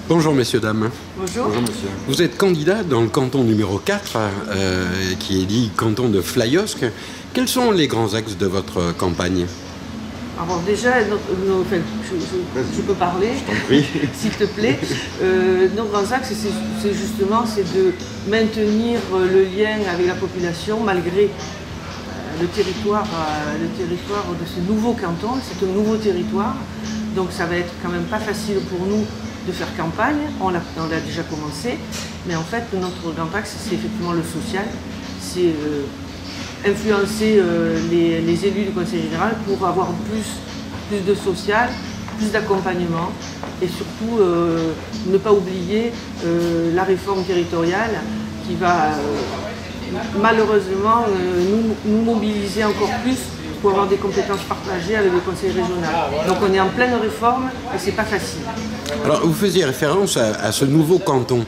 Bonjour messieurs, dames. Bonjour. Bonjour monsieur. Vous êtes candidat dans le canton numéro 4, qui est dit canton de Flyosque. Quels sont les grands axes de votre campagne? Alors déjà, je peux parler, Oui. s'il te plaît. Nos grands axes, c'est justement de maintenir le lien avec la population malgré le territoire de ce nouveau canton. C'est un nouveau territoire, donc ça va être quand même pas facile pour nous de faire campagne. On l'a déjà commencé, mais en fait notre grand axe c'est effectivement le social, c'est influencer les élus du conseil général pour avoir plus de social, plus d'accompagnement et surtout ne pas oublier la réforme territoriale qui va malheureusement nous mobiliser encore plus pour avoir des compétences partagées avec le conseil régional. Donc on est en pleine réforme et c'est pas facile. Alors vous faisiez référence à ce nouveau canton.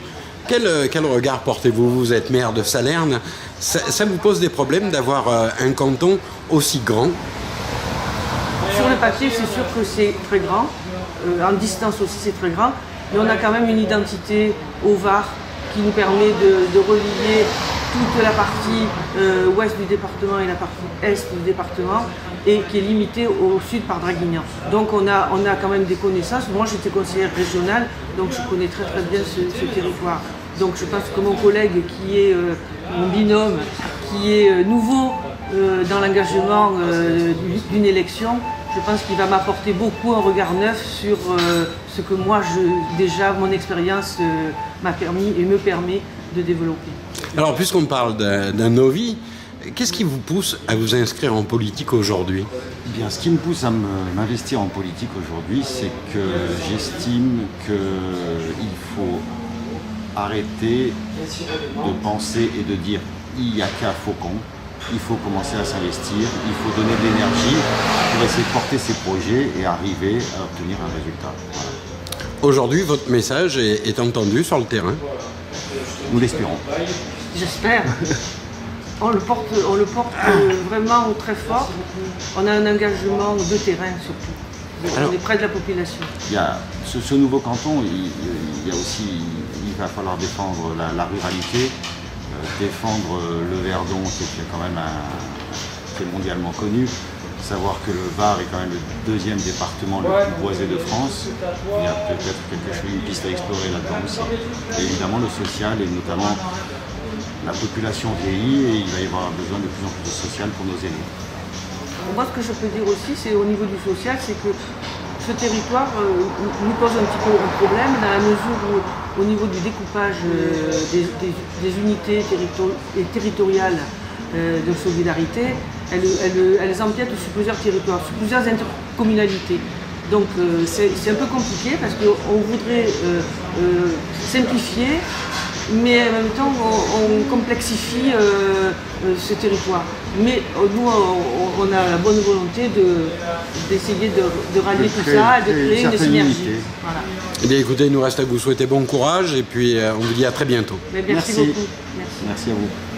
Quel regard portez-vous? Vous êtes maire de Salerne. Ça vous pose des problèmes d'avoir un canton aussi grand? Sur le papier, c'est sûr que c'est très grand. En distance aussi, c'est très grand. Mais on a quand même une identité au Var qui nous permet de relier toute la partie ouest du département et la partie est du département et qui est limitée au sud par Draguignan. Donc on a quand même des connaissances. Moi j'étais conseillère régionale, donc je connais très bien ce territoire. Donc je pense que mon collègue qui est mon binôme, qui est nouveau dans l'engagement d'une élection, je pense qu'il va m'apporter beaucoup un regard neuf sur ce que moi, déjà, mon expérience m'a permis et me permet de développer. Alors, puisqu'on parle d'un novice, qu'est-ce qui vous pousse à vous inscrire en politique aujourd'hui? Bien, ce qui me pousse à m'investir en politique aujourd'hui, c'est que j'estime qu'il faut arrêter de penser et de dire il n'y a qu'à Faucon. Il faut commencer à s'investir, il faut donner de l'énergie pour essayer de porter ses projets et arriver à obtenir un résultat. Voilà. Aujourd'hui, votre message est entendu sur le terrain? Nous l'espérons. J'espère. On le porte vraiment très fort. On a un engagement de terrain surtout. On est près de la population. Il y a ce nouveau canton, il va falloir défendre la ruralité. Défendre le Verdon, qui est quand même qui est mondialement connu, savoir que le Var est quand même le deuxième département le plus boisé de France. Il y a peut-être une piste à explorer là-dedans aussi. Et évidemment le social et notamment la population vieillit et il va y avoir besoin de plus en plus de social pour nos aînés. Moi ce que je peux dire aussi, c'est au niveau du social, c'est que ce territoire nous pose un petit peu un problème dans la mesure où au niveau du découpage des unités territoriales de solidarité, elles empiètent sur plusieurs territoires, sur plusieurs intercommunalités. Donc c'est un peu compliqué parce qu'on voudrait simplifier, mais en même temps on complexifie ce territoire. Mais nous on a la bonne volonté d'essayer de rallier tout ça et de créer une synergie. Voilà. Eh bien écoutez, il nous reste à vous souhaiter bon courage et puis on vous dit à très bientôt. Mais merci beaucoup. Merci à vous.